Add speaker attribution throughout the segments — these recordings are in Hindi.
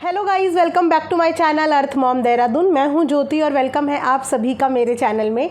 Speaker 1: Hello guys, welcome back to my channel Earth Mom Dehradun. मैं हूं ज्योति और वेलकम है आप सभी का मेरे चैनल में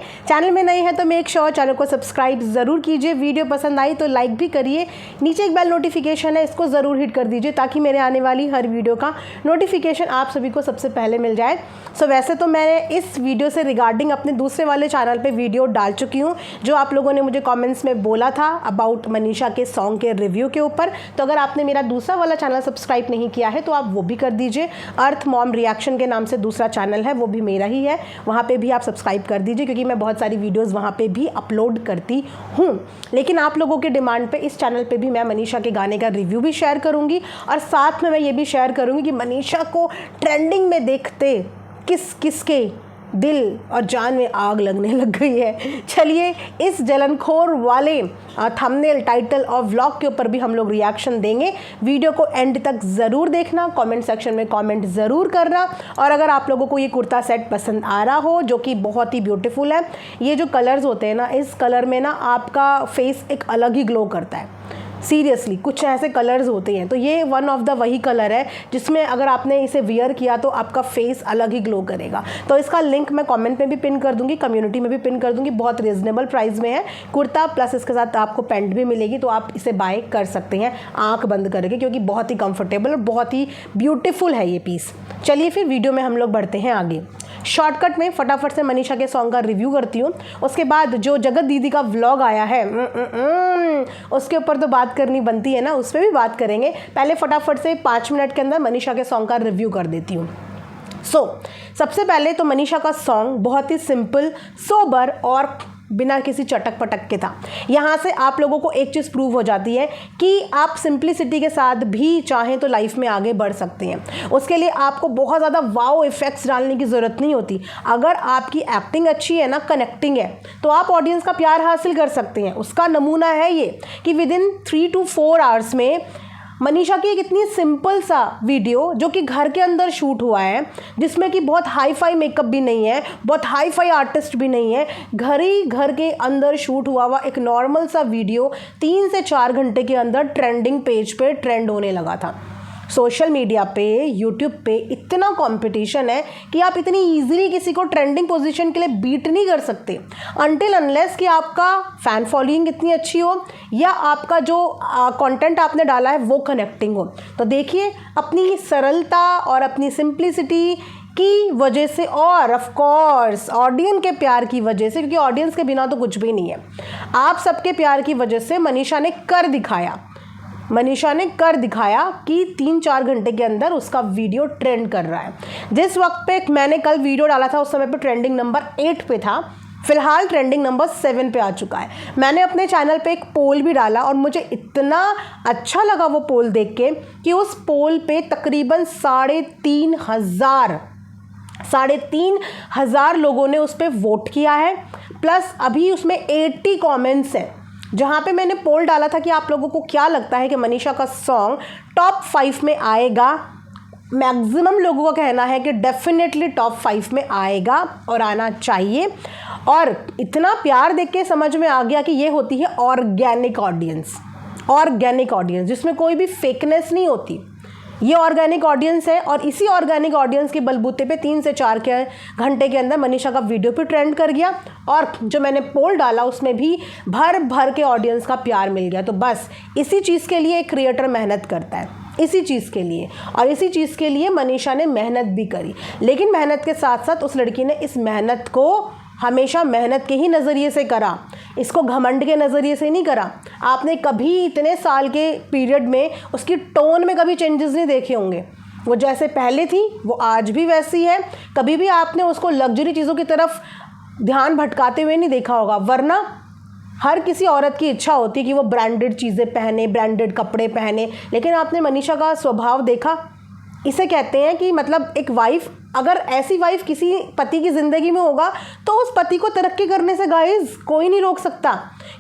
Speaker 1: नए हैं तो मेक श्योर चैनल को सब्सक्राइब ज़रूर कीजिए। वीडियो पसंद आई तो लाइक भी करिए। नीचे एक बेल नोटिफिकेशन है, इसको ज़रूर हिट कर दीजिए ताकि मेरे आने वाली हर वीडियो का नोटिफिकेशन आप सभी को सबसे पहले मिल जाए। वैसे तो मैं इस वीडियो से रिगार्डिंग अपने दूसरे वाले चैनल पर वीडियो डाल चुकी हूँ, जो आप लोगों ने मुझे कॉमेंट्स में बोला था अबाउट मनीषा के सॉन्ग के रिव्यू के ऊपर। तो अगर आपने मेरा दूसरा वाला चैनल सब्सक्राइब नहीं किया है तो आप वो भी कर दीजिए। अर्थ मॉम रिएक्शन के नाम से दूसरा चैनल है, वो भी मेरा ही है, वहाँ पे भी आप सब्सक्राइब कर दीजिए क्योंकि मैं बहुत सारी वीडियोस वहाँ पे भी अपलोड करती हूँ। लेकिन आप लोगों के डिमांड पे इस चैनल पे भी मैं मनीषा के गाने का रिव्यू भी शेयर करूँगी और साथ में मैं ये भी शेयर करूँगी कि मनीषा को ट्रेंडिंग में देखते किसके दिल और जान में आग लगने लग गई है। चलिए इस जलनखोर वाले थंबनेल, टाइटल और व्लॉग के ऊपर भी हम लोग रिएक्शन देंगे। वीडियो को एंड तक ज़रूर देखना, कमेंट सेक्शन में कमेंट ज़रूर करना। और अगर आप लोगों को ये कुर्ता सेट पसंद आ रहा हो जो कि बहुत ही ब्यूटीफुल है, ये जो कलर्स होते हैं ना, इस कलर में ना आपका फेस एक अलग ही ग्लो करता है। सीरियसली कुछ ऐसे कलर्स होते हैं, तो ये वन ऑफ द वही कलर है जिसमें अगर आपने इसे वियर किया तो आपका फेस अलग ही ग्लो करेगा। तो इसका लिंक मैं कमेंट में भी पिन कर दूंगी, कम्युनिटी में भी पिन कर दूंगी। बहुत रीजनेबल प्राइस में है कुर्ता, प्लस इसके साथ आपको पैंट भी मिलेगी, तो आप इसे बाय कर सकते हैं आंख बंद करके क्योंकि बहुत ही कंफर्टेबल और बहुत ही ब्यूटीफुल है ये पीस। चलिए फिर वीडियो में हम लोग बढ़ते हैं आगे। शॉर्टकट में फटाफट से मनीषा के सॉन्ग का रिव्यू करती हूँ, उसके बाद जो जगत दीदी का व्लॉग आया है उसके ऊपर तो बात करनी बनती है ना, उस पर भी बात करेंगे। पहले फटाफट से 5 मिनट के अंदर मनीषा के सॉन्ग का रिव्यू कर देती हूँ। सबसे पहले तो मनीषा का सॉन्ग बहुत ही सिंपल, सोबर और बिना किसी चटक पटक के था। यहाँ से आप लोगों को एक चीज़ प्रूव हो जाती है कि आप सिंप्लिसिटी के साथ भी चाहें तो लाइफ में आगे बढ़ सकते हैं। उसके लिए आपको बहुत ज़्यादा वाओ इफेक्ट्स डालने की ज़रूरत नहीं होती। अगर आपकी एक्टिंग अच्छी है ना, कनेक्टिंग है, तो आप ऑडियंस का प्यार हासिल कर सकते हैं। उसका नमूना है ये कि विदिन 3 to 4 आवर्स में मनीषा की एक इतनी सिंपल सा वीडियो जो कि घर के अंदर शूट हुआ है, जिसमें कि बहुत हाई फाई मेकअप भी नहीं है, बहुत हाई फाई आर्टिस्ट भी नहीं है, घर के अंदर शूट हुआ एक नॉर्मल सा वीडियो 3 से 4 घंटे के अंदर ट्रेंडिंग पेज पे ट्रेंड होने लगा था। सोशल मीडिया पे, यूट्यूब पे इतना कंपटीशन है कि आप इतनी इजीली किसी को ट्रेंडिंग पोजीशन के लिए बीट नहीं कर सकते अनटिल अनलेस कि आपका फ़ैन फॉलोइंग इतनी अच्छी हो या आपका जो कंटेंट आपने डाला है वो कनेक्टिंग हो। तो देखिए अपनी सरलता और अपनी सिंप्लिसिटी की वजह से और ऑफ कोर्स ऑडियंस के प्यार की वजह से, क्योंकि ऑडियंस के बिना तो कुछ भी नहीं है, आप सबके प्यार की वजह से मनीषा ने कर दिखाया कि 3-4 घंटे के अंदर उसका वीडियो ट्रेंड कर रहा है। जिस वक्त पे मैंने कल वीडियो डाला था उस समय पे ट्रेंडिंग नंबर 8 पे था, फिलहाल ट्रेंडिंग नंबर 7 पे आ चुका है। मैंने अपने चैनल पे एक पोल भी डाला और मुझे इतना अच्छा लगा वो पोल देख के कि उस पोल पे तकरीबन 3,500 लोगों ने उस पर वोट किया है। प्लस अभी उसमें 80 कॉमेंट्स हैं जहाँ पे मैंने पोल डाला था कि आप लोगों को क्या लगता है कि मनीषा का सॉन्ग टॉप 5 में आएगा। मैक्सिमम लोगों का कहना है कि डेफिनेटली टॉप 5 में आएगा और आना चाहिए। और इतना प्यार देख के समझ में आ गया कि ये होती है ऑर्गेनिक ऑडियंस जिसमें कोई भी फेकनेस नहीं होती। ये ऑर्गेनिक ऑडियंस है और इसी ऑर्गेनिक ऑडियंस के बलबूते पे 3 से 4 घंटे के अंदर मनीषा का वीडियो भी ट्रेंड कर गया और जो मैंने पोल डाला उसमें भी भर के ऑडियंस का प्यार मिल गया। तो बस इसी चीज़ के लिए एक क्रिएटर मेहनत करता है, इसी चीज़ के लिए, और इसी चीज़ के लिए मनीषा ने मेहनत भी करी। लेकिन मेहनत के साथ साथ उस लड़की ने इस मेहनत को हमेशा मेहनत के ही नज़रिए से करा, इसको घमंड के नज़रिए से नहीं करा। आपने कभी इतने साल के पीरियड में उसकी टोन में कभी चेंजेस नहीं देखे होंगे। वो जैसे पहले थी वो आज भी वैसी है। कभी भी आपने उसको लग्जरी चीज़ों की तरफ ध्यान भटकाते हुए नहीं देखा होगा, वरना हर किसी औरत की इच्छा होती है कि वो ब्रांडेड चीज़ें पहने, ब्रांडेड कपड़े पहने। लेकिन आपने मनीषा का स्वभाव देखा, इसे कहते हैं कि मतलब एक वाइफ, अगर ऐसी वाइफ किसी पति की ज़िंदगी में होगा तो उस पति को तरक्की करने से गाइस कोई नहीं रोक सकता।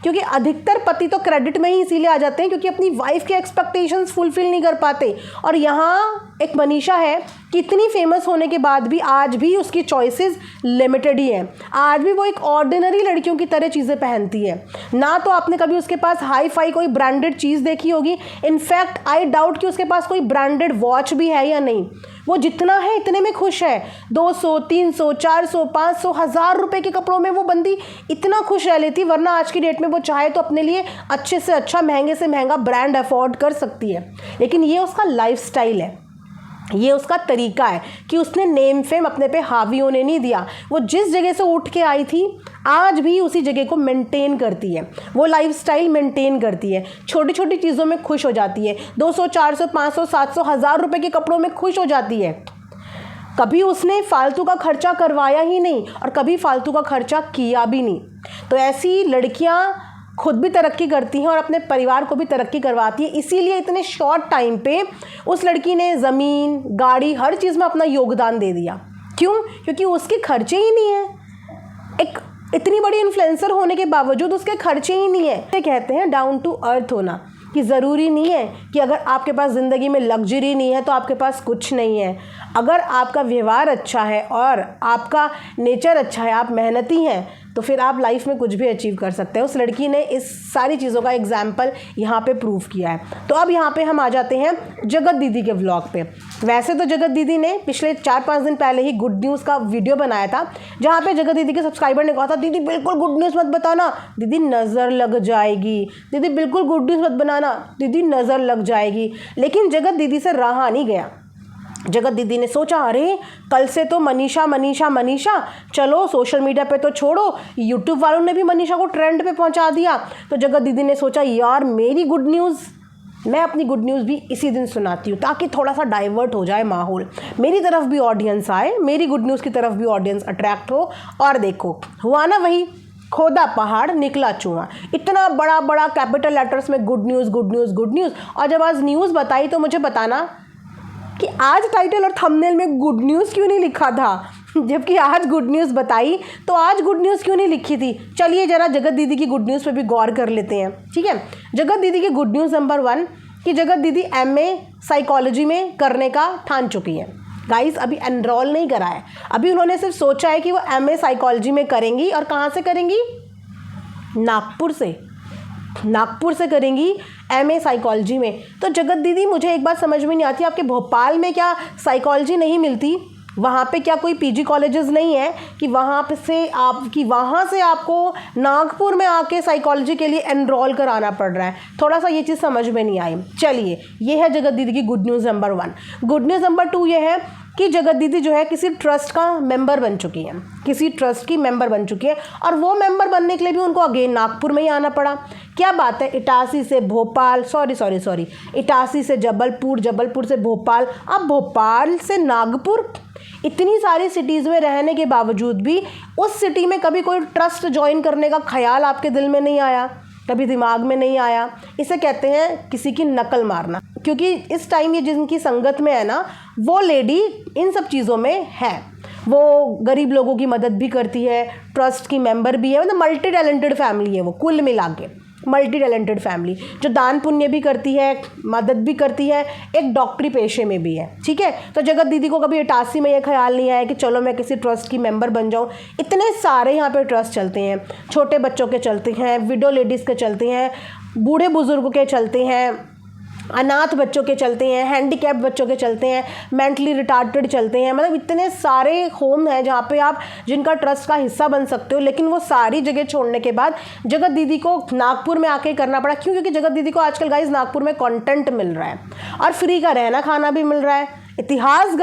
Speaker 1: क्योंकि अधिकतर पति तो क्रेडिट में ही इसीलिए आ जाते हैं क्योंकि अपनी वाइफ के एक्सपेक्टेशंस फुलफिल नहीं कर पाते। और यहाँ एक मनीषा है कि इतनी फेमस होने के बाद भी आज भी उसकी चॉइसेस लिमिटेड ही हैं। आज भी वो एक ऑर्डिनरी लड़कियों की तरह चीज़ें पहनती है। ना तो आपने कभी उसके पास हाई फाई कोई ब्रांडेड चीज़ देखी होगी। इनफैक्ट आई डाउट कि उसके पास कोई ब्रांडेड वॉच भी है या नहीं। वो जितना है इतने में खुश है। 200, 300, 400, 500, 1000 रुपये के कपड़ों में वो बंदी इतना खुश रह लेती, वरना आज की डेट में वो चाहे तो अपने लिए अच्छे से अच्छा, महंगे से महंगा ब्रांड अफोर्ड कर सकती है। लेकिन ये उसका लाइफस्टाइल है, ये उसका तरीका है कि उसने नेम फेम अपने पे हावी होने नहीं दिया। वो जिस जगह से उठ के आई थी आज भी उसी जगह को मेंटेन करती है, वो लाइफस्टाइल मेंटेन करती है। छोटी छोटी चीज़ों में खुश हो जाती है। 200, 400, 500, 700, 1000 रुपये के कपड़ों में खुश हो जाती है। कभी उसने फालतू का खर्चा करवाया ही नहीं और कभी फालतू का खर्चा किया भी नहीं। तो ऐसी लड़कियां खुद भी तरक्की करती हैं और अपने परिवार को भी तरक्की करवाती है। इसीलिए इतने शॉर्ट टाइम पे उस लड़की ने ज़मीन, गाड़ी, हर चीज़ में अपना योगदान दे दिया। क्यों? क्योंकि उसके खर्चे ही नहीं है। एक इतनी बड़ी इन्फ्लुएंसर होने के बावजूद उसके खर्चे ही नहीं है। ये कहते हैं डाउन टू अर्थ होना, कि ज़रूरी नहीं है कि अगर आपके पास ज़िंदगी में लग्जरी नहीं है तो आपके पास कुछ नहीं है। अगर आपका व्यवहार अच्छा है और आपका नेचर अच्छा है, आप मेहनती हैं, तो फिर आप लाइफ में कुछ भी अचीव कर सकते हैं। उस लड़की ने इस सारी चीज़ों का एग्जाम्पल यहाँ पे प्रूव किया है। तो अब यहाँ पे हम आ जाते हैं जगत दीदी के व्लॉग पे। वैसे तो जगत दीदी ने पिछले 4-5 दिन पहले ही गुड न्यूज़ का वीडियो बनाया था, जहाँ पे जगत दीदी के सब्सक्राइबर ने कहा था, दीदी बिल्कुल गुड न्यूज़ मत बताना, दीदी नज़र लग जाएगी, दीदी बिल्कुल गुड न्यूज़ मत बनाना, दीदी नज़र लग जाएगी। लेकिन जगत दीदी से रहा नहीं गया। जगत दीदी ने सोचा, अरे कल से तो मनीषा मनीषा मनीषा, चलो सोशल मीडिया पे तो छोड़ो, यूट्यूब वालों ने भी मनीषा को ट्रेंड पे पहुंचा दिया। तो जगत दीदी ने सोचा, यार मेरी गुड न्यूज़, मैं अपनी गुड न्यूज़ भी इसी दिन सुनाती हूँ ताकि थोड़ा सा डाइवर्ट हो जाए माहौल, मेरी तरफ भी ऑडियंस आए, मेरी गुड न्यूज़ की तरफ भी ऑडियंस अट्रैक्ट हो। और देखो हुआ ना वही, खोदा पहाड़ निकला चूहा। इतना बड़ा बड़ा कैपिटल लेटर्स में good news good news good news. और जब आज न्यूज़ बताई तो मुझे बताना कि आज टाइटल और थंबनेल में गुड न्यूज़ क्यों नहीं लिखा था, जबकि आज गुड न्यूज़ बताई तो आज गुड न्यूज़ क्यों नहीं लिखी थी। चलिए ज़रा जगत दीदी की गुड न्यूज़ पे भी गौर कर लेते हैं, ठीक है। जगत दीदी की गुड न्यूज़ नंबर 1 कि जगत दीदी MA साइकोलॉजी में करने का ठान चुकी हैं। गाइस अभी एनरोल नहीं करा है, अभी उन्होंने सिर्फ सोचा है कि वो MA साइकोलॉजी में करेंगी। और कहाँ से करेंगी? नागपुर से करेंगी MA साइकोलॉजी में। तो जगत दीदी मुझे एक बात समझ में नहीं आती, आपके भोपाल में क्या साइकोलॉजी नहीं मिलती? वहाँ पे क्या कोई PG कॉलेजेस नहीं है कि वहाँ से आपको नागपुर में आके साइकोलॉजी के लिए एनरोल कराना पड़ रहा है? थोड़ा सा ये चीज़ समझ में नहीं आई। चलिए ये है जगत दीदी की good news number 1। Good news number 2 ये है कि जगत दीदी जो है किसी ट्रस्ट का मेंबर बन चुकी हैं, किसी ट्रस्ट की मेंबर बन चुकी है। और वो मेंबर बनने के लिए भी उनको अगेन नागपुर में ही आना पड़ा। क्या बात है, इटारसी से भोपाल, सॉरी इटारसी से जबलपुर, जबलपुर से भोपाल, अब भोपाल से नागपुर। इतनी सारी सिटीज़ में रहने के बावजूद भी उस सिटी में कभी कोई ट्रस्ट ज्वाइन करने का ख्याल आपके दिल में नहीं आया, कभी दिमाग में नहीं आया। इसे कहते हैं किसी की नकल मारना। क्योंकि इस टाइम ये जिनकी संगत में है ना, वो लेडी इन सब चीज़ों में है। वो गरीब लोगों की मदद भी करती है, ट्रस्ट की मेंबर भी है, मतलब मल्टी टैलेंटेड फैमिली है वो, कुल मिला के मल्टी टैलेंटेड फैमिली, जो दान पुण्य भी करती है, मदद भी करती है, एक डॉक्टरी पेशे में भी है, ठीक है। तो जगत दीदी को कभी इटारसी में ये ख्याल नहीं आया कि चलो मैं किसी ट्रस्ट की मेंबर बन जाऊँ। इतने सारे यहाँ पे ट्रस्ट चलते हैं, छोटे बच्चों के चलते हैं, विडो लेडीज़ के चलते हैं, बूढ़े बुजुर्गों के चलते हैं, अनाथ बच्चों के चलते हैं, हैंडीकैप्ड बच्चों के चलते हैं, मेंटली रिटार्टेड चलते हैं। मतलब इतने सारे होम हैं जहाँ पे आप जिनका ट्रस्ट का हिस्सा बन सकते हो। लेकिन वो सारी जगह छोड़ने के बाद जगत दीदी को नागपुर में आके करना पड़ा। क्यों? क्योंकि जगत दीदी को आजकल गाइस नागपुर में कंटेंट मिल रहा है और फ्री का रहना खाना भी मिल रहा है। इतिहास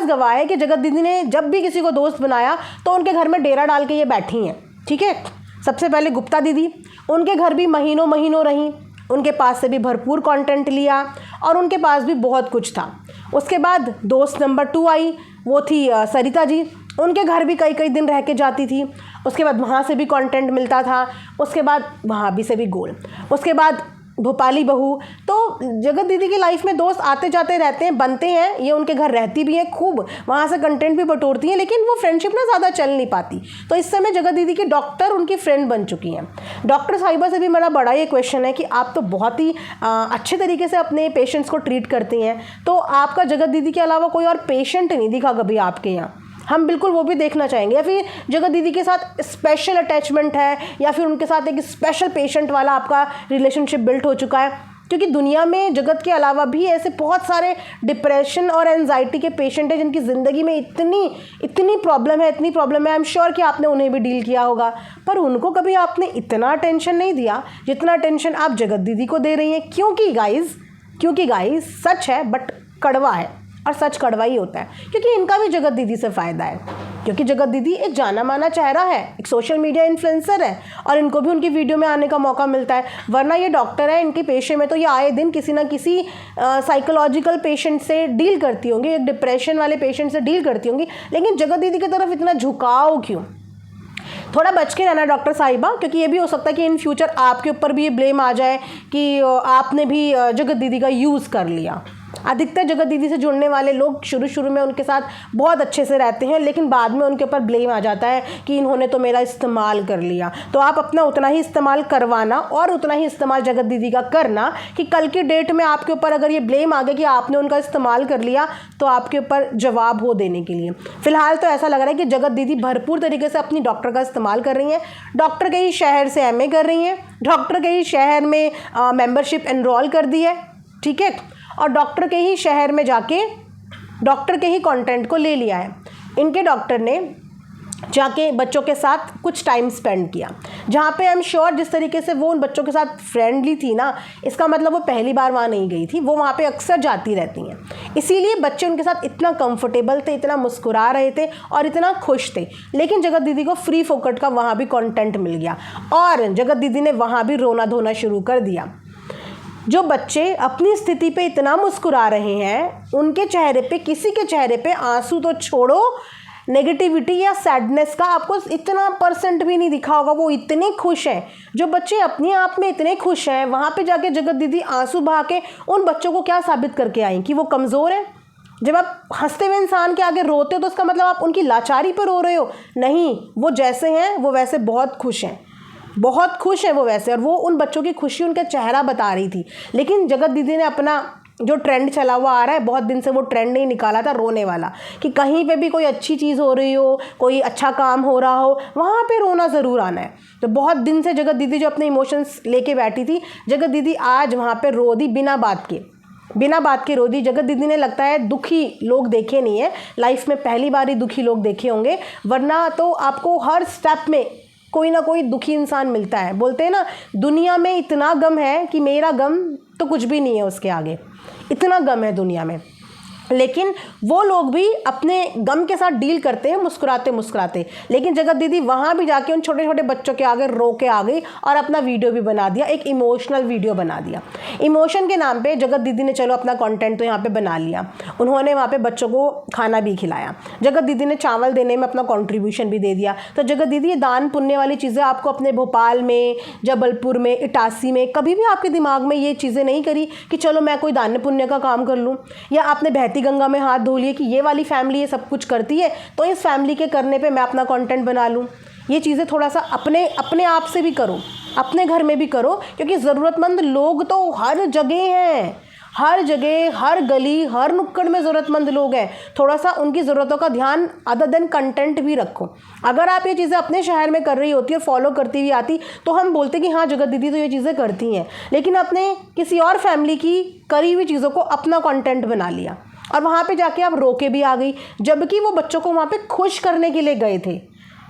Speaker 1: गवाह है कि जगत दीदी ने जब भी किसी को दोस्त बनाया तो उनके घर में डेरा डाल के ये बैठी हैं, ठीक है। सबसे पहले गुप्ता दीदी, उनके घर भी महीनों महीनों रहीं, उनके पास से भी भरपूर कंटेंट लिया और उनके पास भी बहुत कुछ था। उसके बाद दोस्त नंबर 2 आई, वो थी सरिता जी, उनके घर भी कई दिन रह के जाती थी। उसके बाद वहाँ से भी कंटेंट मिलता था, उसके बाद वहाँ भी से भी गोल। उसके बाद भोपाली बहू। तो जगत दीदी की लाइफ में दोस्त आते जाते रहते हैं, बनते हैं, ये उनके घर रहती भी हैं, खूब वहाँ से कंटेंट भी बटोरती हैं, लेकिन वो फ्रेंडशिप ना ज़्यादा चल नहीं पाती। तो इस समय जगत दीदी की डॉक्टर उनकी फ्रेंड बन चुकी हैं। डॉक्टर साहिबा से भी मेरा बड़ा ये क्वेश्चन है कि आप तो बहुत ही अच्छे तरीके से अपने पेशेंट्स को ट्रीट करती हैं, तो आपका जगत दीदी के अलावा कोई और पेशेंट नहीं दिखा कभी आपके यहाँ? हम बिल्कुल वो भी देखना चाहेंगे। या फिर जगत दीदी के साथ स्पेशल अटैचमेंट है, या फिर उनके साथ एक स्पेशल पेशेंट वाला आपका रिलेशनशिप बिल्ट हो चुका है? क्योंकि दुनिया में जगत के अलावा भी ऐसे बहुत सारे डिप्रेशन और एंजाइटी के पेशेंट हैं जिनकी ज़िंदगी में इतनी प्रॉब्लम है, आई एम श्योर कि आपने उन्हें भी डील किया होगा, पर उनको कभी आपने इतना अटेंशन नहीं दिया जितना अटेंशन आप जगत दीदी को दे रही हैं। क्योंकि गाइस सच है बट कड़वा है, और सच कड़वा ही होता है, क्योंकि इनका भी जगत दीदी से फ़ायदा है, क्योंकि जगत दीदी एक जाना माना चेहरा है, एक सोशल मीडिया इन्फ्लुएंसर है, और इनको भी उनकी वीडियो में आने का मौका मिलता है। वरना ये डॉक्टर है, इनके पेशे में तो ये आए दिन किसी ना किसी साइकोलॉजिकल पेशेंट से डील करती होंगी, एक डिप्रेशन वाले पेशेंट से डील करती होंगी, लेकिन जगत दीदी की तरफ इतना झुकाव क्यों? थोड़ा बच के रहना डॉक्टर साहिबा, क्योंकि ये भी हो सकता है कि इन फ्यूचर आपके ऊपर भी ये ब्लेम आ जाए कि आपने भी जगत दीदी का यूज़ कर लिया। अधिकतर जगत दीदी से जुड़ने वाले लोग शुरू में उनके साथ बहुत अच्छे से रहते हैं, लेकिन बाद में उनके ऊपर ब्लेम आ जाता है कि इन्होंने तो मेरा इस्तेमाल कर लिया। तो आप अपना उतना ही इस्तेमाल करवाना और उतना ही इस्तेमाल जगत दीदी का करना कि कल की डेट में आपके ऊपर अगर ये ब्लेम आ गया कि आपने उनका इस्तेमाल कर लिया, तो आपके ऊपर जवाब हो देने के लिए। फ़िलहाल तो ऐसा लग रहा है कि जगत दीदी भरपूर तरीके से अपनी डॉक्टर का इस्तेमाल कर रही हैं। डॉक्टर के ही शहर से MA कर रही हैं, डॉक्टर के ही शहर में मेंबरशिप एनरोल कर दी है, ठीक है, और डॉक्टर के ही शहर में जाके डॉक्टर के ही कंटेंट को ले लिया है। इनके डॉक्टर ने जाके बच्चों के साथ कुछ टाइम स्पेंड किया, जहाँ पे आई एम श्योर जिस तरीके से वो उन बच्चों के साथ फ्रेंडली थी ना, इसका मतलब वो पहली बार वहाँ नहीं गई थी, वो वहाँ पे अक्सर जाती रहती हैं। इसीलिए बच्चे उनके साथ इतना कंफर्टेबल थे, इतना मुस्कुरा रहे थे और इतना खुश थे। लेकिन जगत दीदी को फ्री फोकट का वहाँ भी कंटेंट मिल गया, और जगत दीदी ने वहाँ भी रोना धोना शुरू कर दिया। जो बच्चे अपनी स्थिति पे इतना मुस्कुरा रहे हैं, उनके चेहरे पे, किसी के चेहरे पे आंसू तो छोड़ो, नेगेटिविटी या सैडनेस का आपको इतना % भी नहीं दिखा होगा। वो इतने खुश हैं। जो बच्चे अपने आप में इतने खुश हैं, वहाँ पे जाके जगत दीदी आंसू बहा के उन बच्चों को क्या साबित करके आई कि वो कमज़ोर हैं। जब आप हंसते हुए इंसान के आगे रोते हो तो उसका मतलब आप उनकी लाचारी पर रो रहे हो? नहीं, वो जैसे हैं वो वैसे बहुत खुश हैं, बहुत खुश है वो वैसे, और वो उन बच्चों की खुशी उनका चेहरा बता रही थी। लेकिन जगत दीदी ने अपना जो ट्रेंड चला हुआ आ रहा है, बहुत दिन से वो ट्रेंड नहीं निकाला था रोने वाला, कि कहीं पे भी कोई अच्छी चीज़ हो रही हो, कोई अच्छा काम हो रहा हो, वहाँ पे रोना ज़रूर आना है। तो बहुत दिन से जगत दीदी जो अपने इमोशंस लेके बैठी थी, जगत दीदी आज वहाँ पे रो दी, बिना बात के रो दी। जगत दीदी ने लगता है दुखी लोग देखे नहीं है लाइफ में, पहली बार ही दुखी लोग देखे होंगे, वरना तो आपको हर स्टेप में कोई ना कोई दुखी इंसान मिलता है। बोलते हैं ना, दुनिया में इतना गम है कि मेरा गम तो कुछ भी नहीं है उसके आगे, इतना गम है दुनिया में। लेकिन वो लोग भी अपने गम के साथ डील करते हैं मुस्कुराते मुस्कुराते। लेकिन जगत दीदी वहाँ भी जाके उन छोटे छोटे बच्चों के आगे रो के आ गई और अपना वीडियो भी बना दिया, एक इमोशनल वीडियो बना दिया। इमोशन के नाम पे जगत दीदी ने चलो अपना कंटेंट तो यहाँ पे बना लिया, उन्होंने वहाँ पे बच्चों को खाना भी खिलाया, जगत दीदी ने चावल देने में अपना कॉन्ट्रीब्यूशन भी दे दिया। तो जगत दीदी, ये दान पुण्य वाली चीज़ें आपको अपने भोपाल में, जबलपुर में, इटासी में कभी भी आपके दिमाग में ये चीज़ें नहीं करी कि चलो मैं कोई दान पुण्य का काम कर लूँ, या आपने बहती गंगा में हाथ धो लिए कि ये वाली फैमिली ये सब कुछ करती है तो इस फैमिली के करने पे मैं अपना कंटेंट बना लूँ। ये चीज़ें थोड़ा सा अपने आप से भी करो, अपने घर में भी करो, क्योंकि ज़रूरतमंद लोग तो हर जगह हैं, हर जगह, हर गली, हर नुक्कड़ में ज़रूरतमंद लोग हैं। थोड़ा सा उनकी ज़रूरतों का ध्यान अदर देन कंटेंट भी रखो। अगर आप ये चीज़ें अपने शहर में कर रही होती और फॉलो करती हुई आती तो हम बोलते कि हाँ जगत दीदी तो ये चीज़ें करती हैं, लेकिन अपने किसी और फैमिली की करी हुई चीज़ों को अपना कंटेंट बना लिया और वहाँ पे जाके आप रो के भी आ गई, जबकि वो बच्चों को वहाँ पे खुश करने के लिए गए थे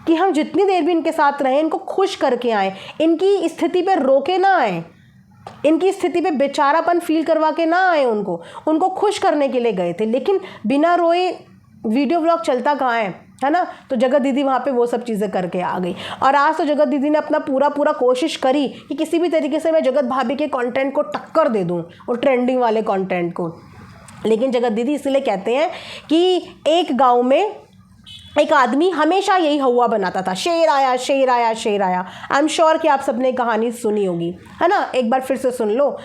Speaker 1: कि हम जितनी देर भी इनके साथ रहें, इनको खुश करके आएँ, इनकी स्थिति पे रोके ना आएँ, इनकी स्थिति पे बेचारापन फील करवा के ना आए, उनको खुश करने के लिए गए थे। लेकिन बिना रोए वीडियो व्लॉग चलता कहाँ है ना। तो जगत दीदी वहाँ पे वो सब चीज़ें करके आ गई और आज तो जगत दीदी ने अपना पूरा कोशिश करी कि किसी भी तरीके से मैं जगत भाभी के कंटेंट को टक्कर दे दूँ और ट्रेंडिंग वाले कंटेंट को। लेकिन जगत दीदी इसलिए कहते हैं कि एक गाँव में एक आदमी हमेशा यही हवा बनाता था, शेर आया शेर आया शेर आया। आई एम श्योर कि आप सबने कहानी सुनी होगी, है ना, एक बार फिर से सुन लो।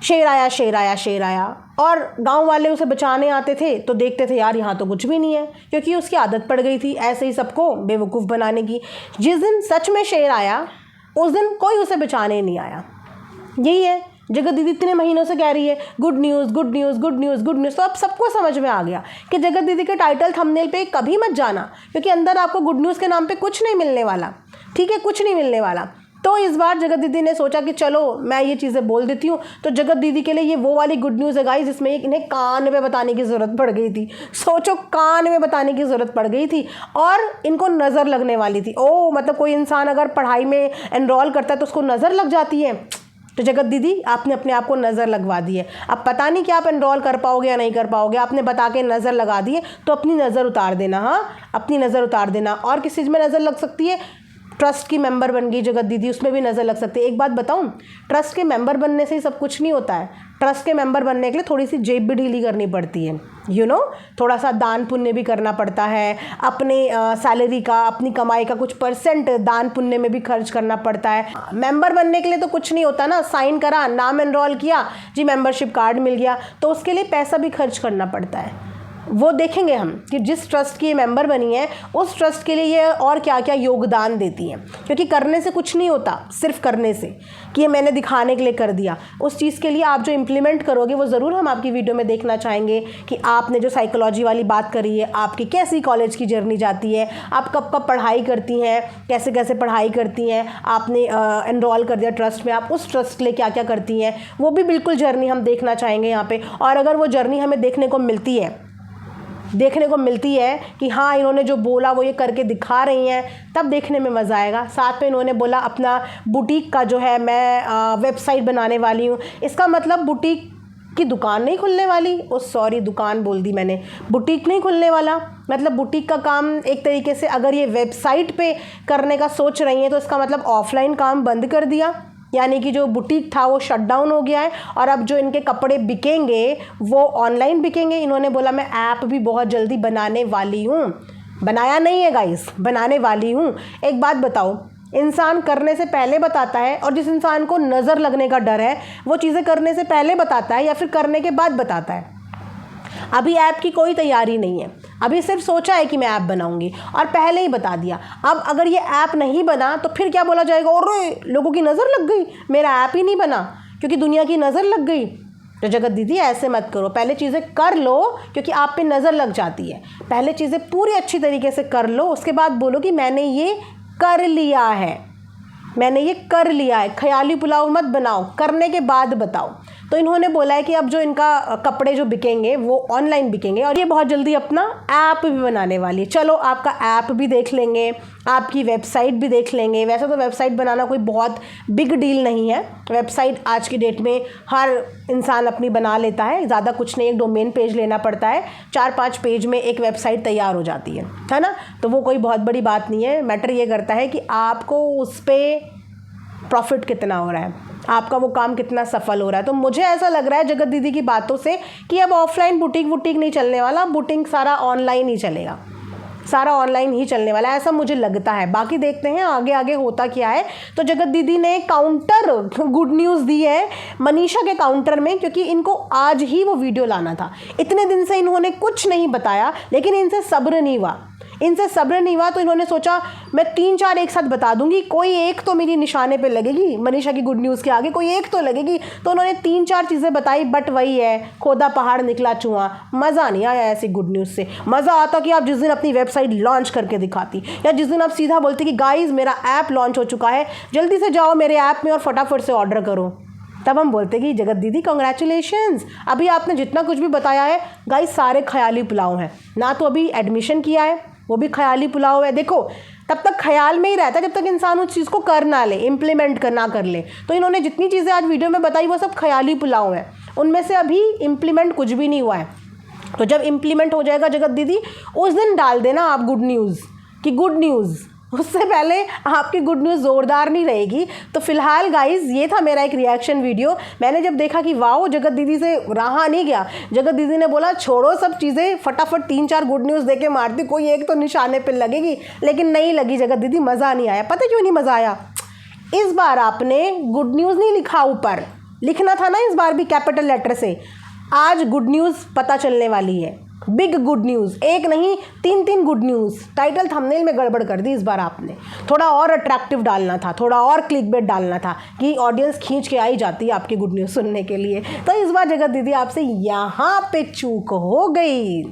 Speaker 1: शेर आया शेर आया शेर आया, और गांव वाले उसे बचाने आते थे तो देखते थे यार यहाँ तो कुछ भी नहीं है, क्योंकि उसकी आदत पड़ गई थी ऐसे ही सबको बेवकूफ़ बनाने की। जिस दिन सच में शेर आया उस दिन कोई उसे बचाने नहीं आया। यही है, जगत दीदी इतने महीनों से कह रही है good news good news good news good news, तो अब सबको समझ में आ गया कि जगत दीदी के टाइटल थंबनेल पे कभी मत जाना, क्योंकि अंदर आपको गुड न्यूज़ के नाम पे कुछ नहीं मिलने वाला। ठीक है, कुछ नहीं मिलने वाला। तो इस बार जगत दीदी ने सोचा कि चलो मैं ये चीज़ें बोल देती हूँ। तो जगत दीदी के लिए ये वो वाली गुड न्यूज़ है गाइस, जिसमें इन्हें कान में बताने की ज़रूरत पड़ गई थी। सोचो, कान में बताने की ज़रूरत पड़ गई थी और इनको नज़र लगने वाली थी। ओह, मतलब कोई इंसान अगर पढ़ाई में एनरोल करता है तो उसको नज़र लग जाती है। तो जगत दीदी आपने अपने आप को नज़र लगवा दी है। अब पता नहीं कि आप एनरोल कर पाओगे या नहीं कर पाओगे, आपने बता के नज़र लगा दी है, तो अपनी नज़र उतार देना। हाँ, अपनी नज़र उतार देना। और किस चीज़ में नज़र लग सकती है? ट्रस्ट की मेंबर बन गई जगत दीदी, उसमें भी नज़र लग सकती है। एक बात बताऊं, ट्रस्ट के मेंबर बनने से ही सब कुछ नहीं होता है। ट्रस्ट के मेंबर बनने के लिए थोड़ी सी जेब भी ढीली करनी पड़ती है, थोड़ा सा दान पुण्य भी करना पड़ता है। अपने सैलरी का, अपनी कमाई का कुछ % दान पुण्य में भी खर्च करना पड़ता है। मेंबर बनने के लिए तो कुछ नहीं होता ना, साइन करा, नाम एनरोल किया जी, मेंबरशिप कार्ड मिल गया, तो उसके लिए पैसा भी खर्च करना पड़ता है। वो देखेंगे हम कि जिस ट्रस्ट की ये मेंबर बनी है उस ट्रस्ट के लिए ये और क्या क्या योगदान देती हैं, क्योंकि करने से कुछ नहीं होता, सिर्फ करने से कि ये मैंने दिखाने के लिए कर दिया। उस चीज़ के लिए आप जो इम्प्लीमेंट करोगे वो ज़रूर हम आपकी वीडियो में देखना चाहेंगे कि आपने जो साइकोलॉजी वाली बात करी है, आपकी कैसी कॉलेज की जर्नी जाती है, आप कब कब पढ़ाई करती हैं, कैसे कैसे पढ़ाई करती हैं, आपने एनरोल कर दिया ट्रस्ट में, आप उस ट्रस्ट के लिए क्या क्या करती हैं, वो भी बिल्कुल जर्नी हम देखना चाहेंगे यहाँ पर। और अगर वो जर्नी हमें देखने को मिलती है कि हाँ इन्होंने जो बोला वो ये करके दिखा रही हैं, तब देखने में मज़ा आएगा। साथ में इन्होंने बोला अपना बुटीक का जो है मैं वेबसाइट बनाने वाली हूँ, इसका मतलब बुटीक की दुकान नहीं खुलने वाली। सॉरी, दुकान बोल दी मैंने, बुटीक नहीं खुलने वाला। मतलब बुटीक का काम एक तरीके से अगर ये वेबसाइट पे करने का सोच रही हैं तो इसका मतलब ऑफलाइन काम बंद कर दिया, यानी कि जो बुटीक था वो शट डाउन हो गया है और अब जो इनके कपड़े बिकेंगे वो ऑनलाइन बिकेंगे। इन्होंने बोला मैं ऐप भी बहुत जल्दी बनाने वाली हूँ। बनाया नहीं है गाइस, बनाने वाली हूँ। एक बात बताओ, इंसान करने से पहले बताता है और जिस इंसान को नज़र लगने का डर है वो चीज़ें करने से पहले बताता है या फिर करने के बाद बताता है? अभी ऐप की कोई तैयारी नहीं है, अभी सिर्फ सोचा है कि मैं ऐप बनाऊंगी और पहले ही बता दिया। अब अगर ये ऐप नहीं बना तो फिर क्या बोला जाएगा, और लोगों की नज़र लग गई, मेरा ऐप ही नहीं बना क्योंकि दुनिया की नज़र लग गई। तो जगत दीदी ऐसे मत करो, पहले चीज़ें कर लो क्योंकि आप पे नज़र लग जाती है। पहले चीज़ें पूरी अच्छी तरीके से कर लो, उसके बाद बोलो कि मैंने ये कर लिया है, मैंने ये कर लिया है। ख्याली पुलाव मत बनाओ, करने के बाद बताओ। तो इन्होंने बोला है कि अब जो इनका कपड़े जो बिकेंगे वो ऑनलाइन बिकेंगे और ये बहुत जल्दी अपना ऐप भी बनाने वाली है। चलो आपका ऐप भी देख लेंगे, आपकी वेबसाइट भी देख लेंगे। वैसे तो वेबसाइट बनाना कोई बहुत बिग डील नहीं है, वेबसाइट आज की डेट में हर इंसान अपनी बना लेता है, ज़्यादा कुछ नहीं, एक डोमेन पेज लेना पड़ता है, 4-5 पेज में एक वेबसाइट तैयार हो जाती है ना। तो वो कोई बहुत बड़ी बात नहीं है। मैटर ये करता है कि आपको उस पर प्रॉफिट कितना हो रहा है, आपका वो काम कितना सफल हो रहा है। तो मुझे ऐसा लग रहा है जगत दीदी की बातों से कि अब ऑफलाइन बुटीक नहीं चलने वाला, बुटीक सारा ऑनलाइन ही चलेगा, सारा ऑनलाइन ही चलने वाला है, ऐसा मुझे लगता है। बाकी देखते हैं आगे आगे होता क्या है। तो जगत दीदी ने काउंटर गुड न्यूज़ दी है मनीषा के काउंटर में, क्योंकि इनको आज ही वो वीडियो लाना था। इतने दिन से इन्होंने कुछ नहीं बताया, लेकिन इनसे सब्र नहीं हुआ, तो इन्होंने सोचा मैं 3-4 एक साथ बता दूंगी, कोई एक तो मेरी निशाने पे लगेगी, मनीषा की गुड न्यूज़ के आगे कोई एक तो लगेगी। तो उन्होंने 3-4 चीज़ें बताई, बट वही है, खोदा पहाड़ निकला चूहा। मज़ा नहीं आया ऐसी गुड न्यूज़ से। मज़ा आता कि आप जिस दिन अपनी वेबसाइट लॉन्च करके दिखाती, या जिस दिन आप सीधा बोलती कि गाइज मेरा ऐप लॉन्च हो चुका है, जल्दी से जाओ मेरे ऐप में और फटाफट से ऑर्डर करो। तब हम बोलते कि जगत दीदी कॉन्ग्रेचुलेशंस, अभी आपने जितना कुछ भी बताया है गाइज सारे ख्याली पुलाव हैं। ना तो अभी एडमिशन किया है, वो भी ख्याली पुलाव है। देखो तब तक ख्याल में ही रहता है जब तक इंसान उस चीज़ को कर ना ले, इम्प्लीमेंट ना कर ले। तो इन्होंने जितनी चीज़ें आज वीडियो में बताई वो सब ख्याली पुलाव है, उनमें से अभी इम्प्लीमेंट कुछ भी नहीं हुआ है। तो जब इम्प्लीमेंट हो जाएगा जगत दीदी, उस दिन डाल देना आप गुड न्यूज़ कि गुड न्यूज़ उससे पहले आपकी गुड न्यूज़ ज़ोरदार नहीं रहेगी। तो फिलहाल गाइज़ ये था मेरा एक रिएक्शन वीडियो। मैंने जब देखा कि वाओ जगत दीदी से रहा नहीं गया, जगत दीदी ने बोला छोड़ो सब चीज़ें, फटाफट 3-4 गुड न्यूज़ दे के मारती, कोई एक तो निशाने पर लगेगी, लेकिन नहीं लगी जगत दीदी, मज़ा नहीं आया। पता क्यों नहीं मज़ा आया? इस बार आपने गुड न्यूज़ नहीं लिखा, ऊपर लिखना था ना इस बार भी कैपिटल लेटर से। आज गुड न्यूज़ पता चलने वाली है, बिग गुड न्यूज़, एक नहीं 3-3 गुड न्यूज़। टाइटल थंबनेल में गड़बड़ कर दी इस बार आपने। थोड़ा और अट्रैक्टिव डालना था, थोड़ा और क्लिकबेट डालना था कि ऑडियंस खींच के आई जाती है आपकी गुड न्यूज़ सुनने के लिए। तो इस बार जगत दीदी आपसे यहाँ पे चूक हो गई,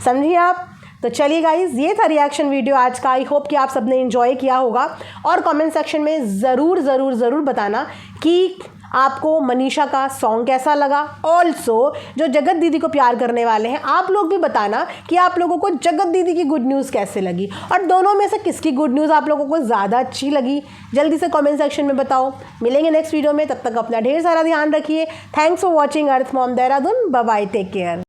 Speaker 1: समझिए आप। तो चलिए गाइज़ ये था रिएक्शन वीडियो आज का। आई होप कि आप सबने एंजॉय किया होगा और कमेंट सेक्शन में ज़रूर बताना कि आपको मनीषा का सॉन्ग कैसा लगा। ऑल्सो जो जगत दीदी को प्यार करने वाले हैं आप लोग भी बताना कि आप लोगों को जगत दीदी की गुड न्यूज़ कैसे लगी और दोनों में से किसकी गुड न्यूज़ आप लोगों को ज़्यादा अच्छी लगी। जल्दी से कमेंट सेक्शन में बताओ। मिलेंगे नेक्स्ट वीडियो में, तब तक अपना ढेर सारा ध्यान रखिए। Thanks for watching Earth Mom Dehradun. Bye bye, take care.